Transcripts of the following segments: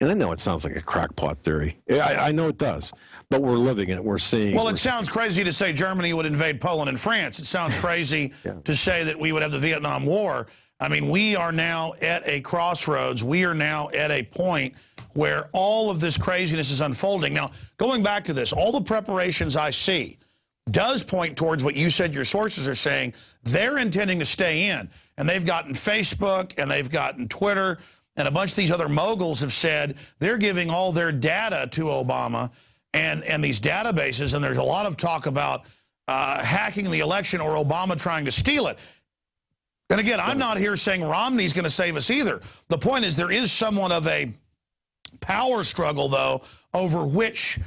And I know it sounds like a crackpot theory. I know it does, but we're living it. We're seeing. Well, it sounds crazy to say Germany would invade Poland and France. It sounds crazy to say that we would have the Vietnam War. I mean, we are now at a crossroads. We are now at a point where all of this craziness is unfolding. Now, going back to this, all the preparations I see does point towards what you said your sources are saying. They're intending to stay in, and they've gotten Facebook, and they've gotten Twitter, and a bunch of these other moguls have said they're giving all their data to Obama and these databases, and there's a lot of talk about hacking the election or Obama trying to steal it. And again, I'm not here saying Romney's going to save us either. The point is there is somewhat of a power struggle, though, over which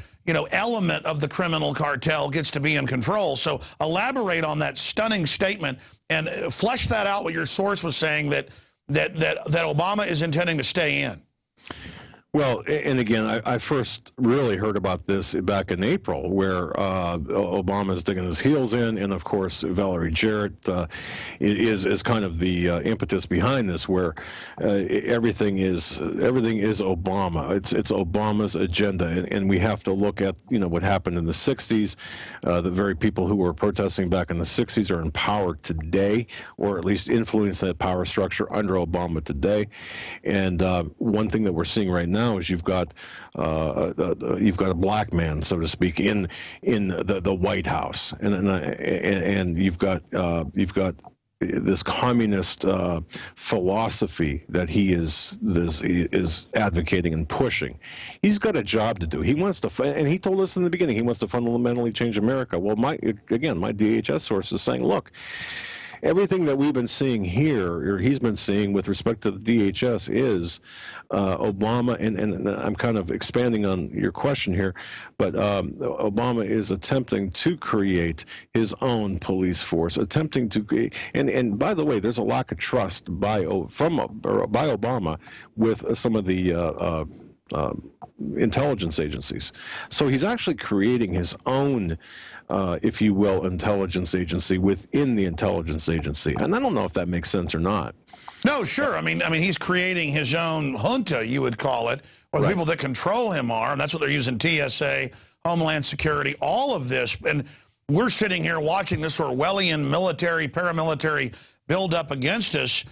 element of the criminal cartel gets to be in control. So elaborate on that stunning statement and flesh that out what your source was saying that Obama is intending to stay in. Well, and again, I first really heard about this back in April, where Obama is digging his heels in, and of course Valerie Jarrett is kind of the impetus behind this, where everything is Obama. It's Obama's agenda, and we have to look at what happened in the '60s. The very people who were protesting back in the '60s are in power today, or at least influence that power structure under Obama today. And one thing that we're seeing right now is you've got a black man, so to speak, in the White House, and you've got this communist philosophy that he is advocating and pushing. He's got a job to do. He wants to, and he told us in the beginning, he wants to fundamentally change America. Well, my DHS source is saying, look, everything that we've been seeing here, or he's been seeing with respect to the DHS, is Obama, and I'm kind of expanding on your question here, but Obama is attempting to create his own police force, attempting to create, and by the way, there's a lack of trust by Obama with some of the intelligence agencies. So he's actually creating his own, if you will, intelligence agency within the intelligence agency. And I don't know if that makes sense or not. No, sure. I mean, he's creating his own junta, you would call it, or the people that control him are, and that's what they're using: TSA, Homeland Security, all of this. And we're sitting here watching this Orwellian military, paramilitary build-up against us.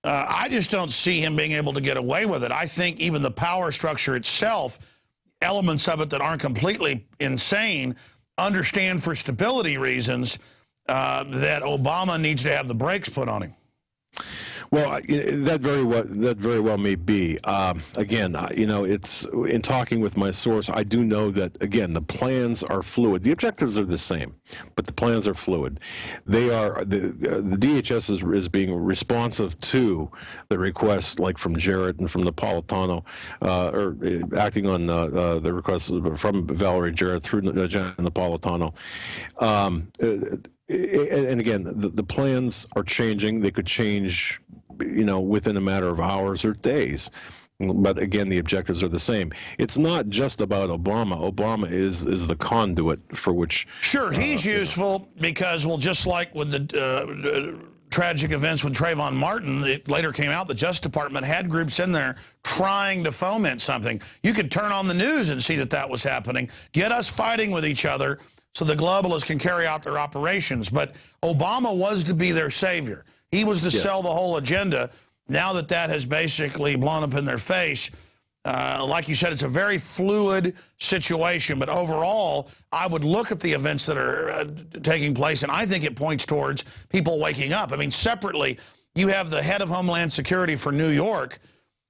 I just don't see him being able to get away with it. I think even the power structure itself, elements of it that aren't completely insane, understand for stability reasons that Obama needs to have the brakes put on him. Well, that very well may be. Again, it's in talking with my source, I do know that, again, the plans are fluid. The objectives are the same, but the plans are fluid. They are the DHS is being responsive to the requests, like from Jarrett and from Napolitano, or acting on the requests from Valerie Jarrett through Jen Napolitano. And again, the plans are changing. They could change, within a matter of hours or days. But again, the objectives are the same. It's not just about Obama. Obama is the conduit for which. Sure, he's useful because, well, just like with the tragic events with Trayvon Martin, it later came out the Justice Department had groups in there trying to foment something. You could turn on the news and see that was happening. Get us fighting with each other so the globalists can carry out their operations. But Obama was to be their savior. He was to sell the whole agenda. Now that has basically blown up in their face, like you said, it's a very fluid situation. But overall, I would look at the events that are taking place, and I think it points towards people waking up. I mean, separately, you have the head of Homeland Security for New York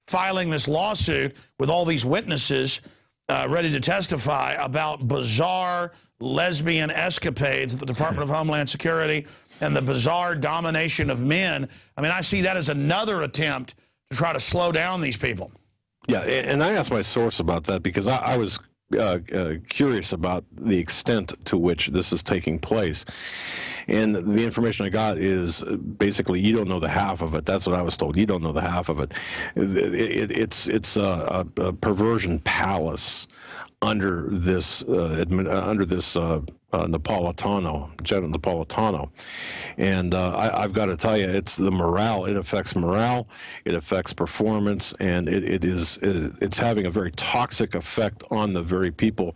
filing this lawsuit with all these witnesses ready to testify about bizarre lesbian escapades at the Department of Homeland Security and the bizarre domination of men. I mean, I see that as another attempt to try to slow down these people. Yeah, and I asked my source about that because I was curious about the extent to which this is taking place. And the information I got is basically you don't know the half of it. That's what I was told. You don't know the half of it. It's a perversion palace under this General Napolitano. And I've got to tell you, it's the morale. It affects morale, it affects performance, and it's having a very toxic effect on the very people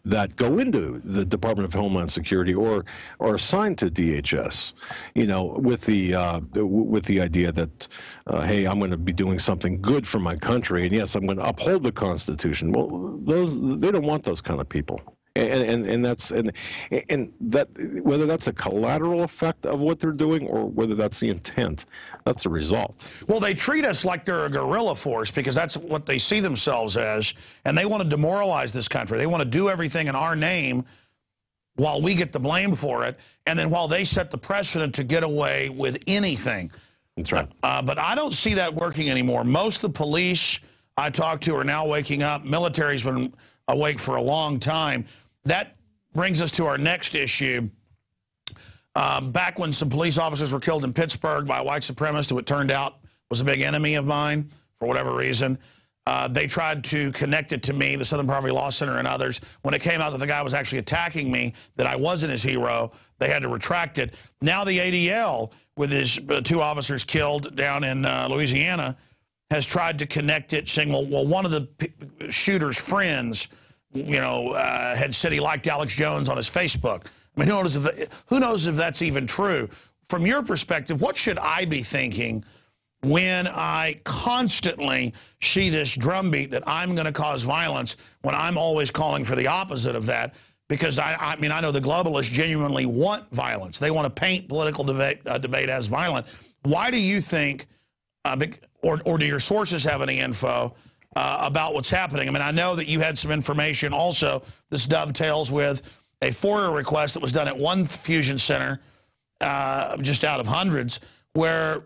that go into the Department of Homeland Security or are assigned to DHS, you know, with the idea that, hey, I'm going to be doing something good for my country, and yes, I'm going to uphold the Constitution. Well, they don't want those kind of people. And that whether that's a collateral effect of what they're doing or whether that's the intent, that's the result. Well, they treat us like they're a guerrilla force because that's what they see themselves as, and they want to demoralize this country. They want to do everything in our name while we get the blame for it, and then while they set the precedent to get away with anything. That's right. But I don't see that working anymore. Most of the police I talk to are now waking up. Military's been awake for a long time. That brings us to our next issue. Back when some police officers were killed in Pittsburgh by a white supremacist who it turned out was a big enemy of mine for whatever reason, they tried to connect it to me, the Southern Poverty Law Center and others. When it came out that the guy was actually attacking me, that I wasn't his hero, they had to retract it. Now the ADL, with his 2 officers killed down in Louisiana, has tried to connect it, saying, well, one of the shooter's friends, you know, had said he liked Alex Jones on his Facebook. I mean, who knows if that's even true? From your perspective, what should I be thinking when I constantly see this drumbeat that I'm going to cause violence when I'm always calling for the opposite of that? Because, I mean, I know the globalists genuinely want violence. They want to paint political debate as violent. Why do you think, or do your sources have any info about what's happening? I mean, I know that you had some information also. This dovetails with a FOIA request that was done at one fusion center, just out of hundreds, where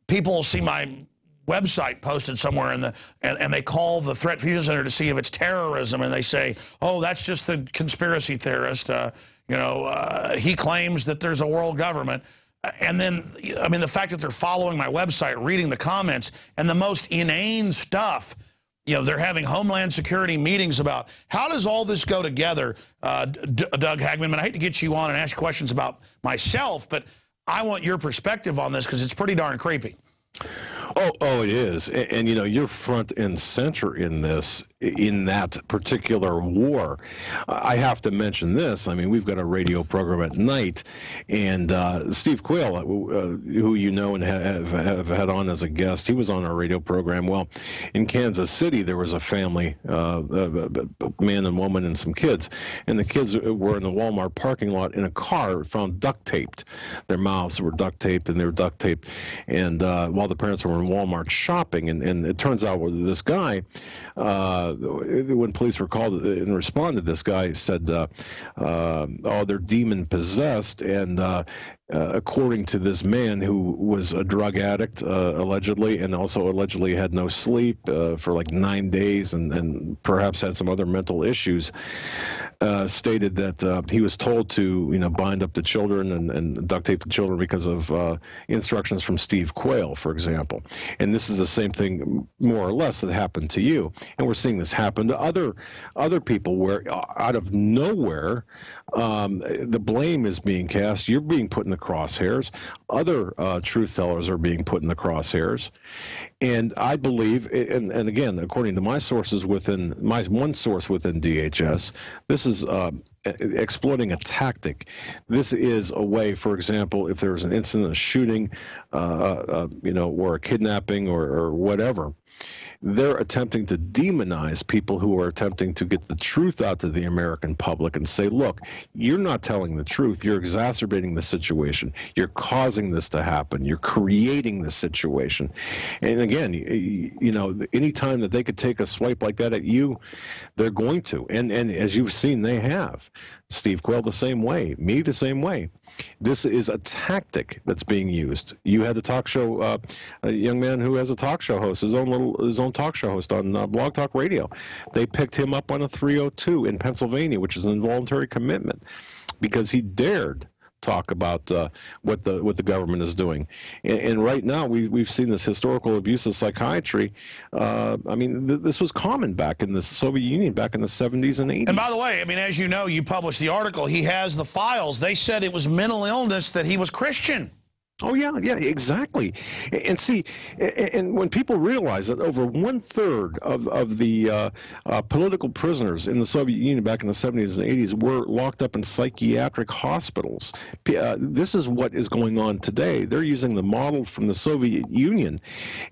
people see my website posted somewhere and they call the Threat Fusion Center to see if it's terrorism, and they say, oh, that's just the conspiracy theorist. You know, he claims that there's a world government. And then, I mean, the fact that they're following my website, reading the comments, and the most inane stuff. You know, they're having Homeland Security meetings about how does all this go together, Doug Hagman. And I hate to get you on and ask questions about myself, but I want your perspective on this because it's pretty darn creepy. Oh, it is. And, you know, you're front and center in this, in that particular war. I have to mention this. I mean, we've got a radio program at night, and Steve Quayle, who you know and have had on as a guest, he was on our radio program. Well, in Kansas City, there was a family, a man and woman and some kids, and the kids were in the Walmart parking lot in a car found duct taped. Their mouths were duct taped, and they were duct taped, and while the parents were in Walmart shopping, and it turns out this guy, when police were called and responded, this guy said, oh, they're demon possessed, and according to this man who was a drug addict, allegedly, and also allegedly had no sleep for like 9 days and perhaps had some other mental issues, stated that he was told to, you know, bind up the children and duct tape the children because of instructions from Steve Quayle, for example. And this is the same thing, more or less, that happened to you. And we're seeing this happen to other people where, out of nowhere, the blame is being cast. You're being put in the crosshairs. Other truth tellers are being put in the crosshairs. And I believe, and again, according to my sources within, my one source within DHS, this is exploiting a tactic. This is a way, for example, if there's an incident, a shooting, you know, or a kidnapping or whatever, they're attempting to demonize people who are attempting to get the truth out to the American public and say, look, you're not telling the truth. You're exacerbating the situation. You're causing this to happen. You're creating the situation. And again, you know, anytime that they could take a swipe like that at you, they're going to. And as you've seen, they have. Steve Quayle the same way, me the same way. This is a tactic that's being used. You had a talk show, a young man who has a talk show host, his own talk show host on Blog Talk Radio. They picked him up on a 302 in Pennsylvania, which is an involuntary commitment, because he dared talk about what the government is doing. And right now, we've seen this historical abuse of psychiatry. I mean, this was common back in the Soviet Union, back in the 70s and 80s. And by the way, I mean, as you know, you published the article. He has the files. They said it was mental illness, that he was Christian. Oh, yeah, exactly. And see, and when people realize that over 1/3 of the political prisoners in the Soviet Union back in the 70s and 80s were locked up in psychiatric hospitals, this is what is going on today. They're using the model from the Soviet Union.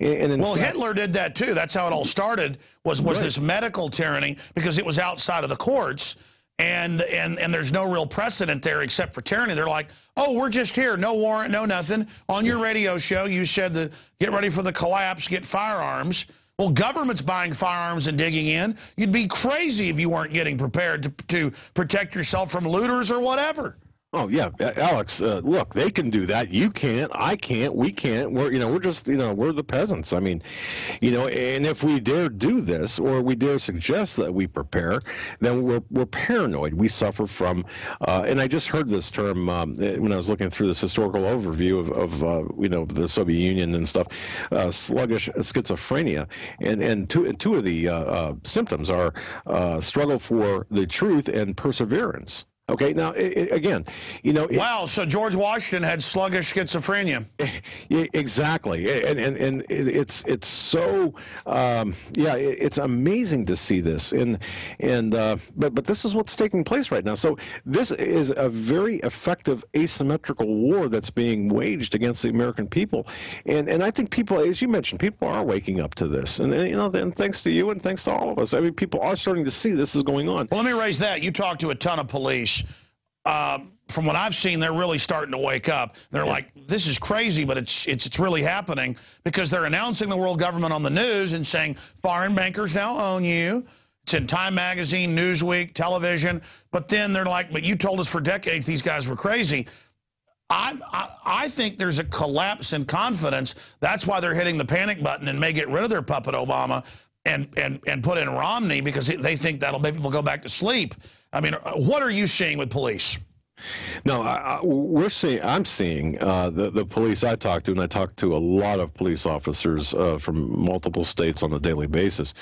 And well, Hitler did that too. That's how it all started, was right. This medical tyranny, because it was outside of the courts. And there's no real precedent there except for tyranny. They're like, oh, we're just here, no warrant, no nothing. On your radio show, you said get ready for the collapse, get firearms. Well, government's buying firearms and digging in. You'd be crazy if you weren't getting prepared to protect yourself from looters or whatever. Oh yeah, Alex. Look, they can do that. You can't. I can't. We can't. We're just we're the peasants. I mean, and if we dare do this, or we dare suggest that we prepare, then we're paranoid. We suffer from. And I just heard this term when I was looking through this historical overview of the Soviet Union and stuff. Sluggish schizophrenia, and two of the symptoms are struggle for the truth and perseverance. Okay, now, again, wow, so George Washington had sluggish schizophrenia. Exactly, and it's so, it's amazing to see this, but this is what's taking place right now. So this is a very effective asymmetrical war that's being waged against the American people, and I think people, as you mentioned, people are waking up to this, and thanks to you and thanks to all of us. I mean, people are starting to see this is going on. Well, let me raise that. You talk to a ton of police. From what I've seen, they're really starting to wake up. They're like, this is crazy, but it's really happening, because they're announcing the world government on the news and saying foreign bankers now own you. It's in Time Magazine, Newsweek, television. But then they're like, but you told us for decades these guys were crazy. I think there's a collapse in confidence. That's why they're hitting the panic button and may get rid of their puppet Obama and put in Romney, because they think that'll make people go back to sleep. I mean, what are you seeing with police? No, I'm seeing the police I talk to, and I talk to a lot of police officers from multiple states on a daily basis,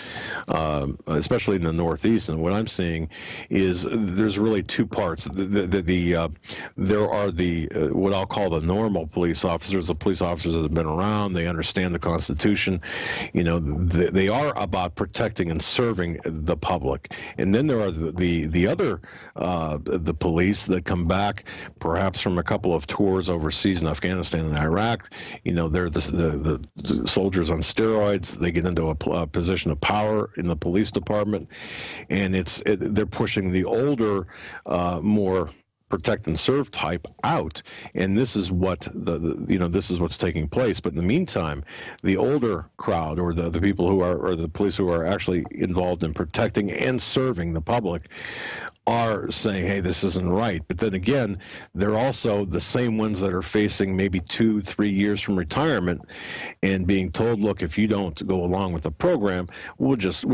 especially in the Northeast. And what I'm seeing is there's really two parts. There are what I'll call the normal police officers, the police officers that have been around. They understand the Constitution. They are about protecting and serving the public. And then there are the other the police that come back perhaps from a couple of tours overseas in Afghanistan and Iraq. They're the soldiers on steroids. They get into a position of power in the police department, and they're pushing the older, more protect and serve type out, and this is what this is what's taking place. But in the meantime, the older crowd, or the people who are, or the police who are actually involved in protecting and serving the public, are saying, hey, this isn't right. But then again, they're also the same ones that are facing maybe 2-3 years from retirement and being told, look, if you don't go along with the program, we'll just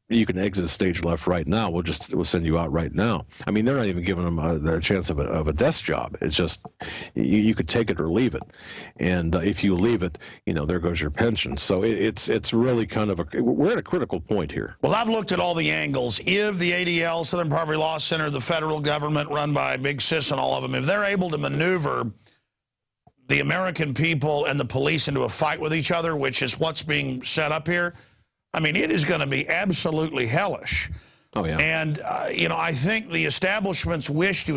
you can exit stage left right now. We'll send you out right now. I mean, they're not even giving them the chance of a desk job. It's just you could take it or leave it, and if you leave it, there goes your pension. So it's really kind of we're at a critical point here. Well, I've looked at all the angles. If the ADL, Southern Poverty Law Center, the federal government run by Big Sis and all of them, if they're able to maneuver the American people and the police into a fight with each other, which is what's being set up here, I mean, it is going to be absolutely hellish. Oh, yeah. And, I think the establishment's wish to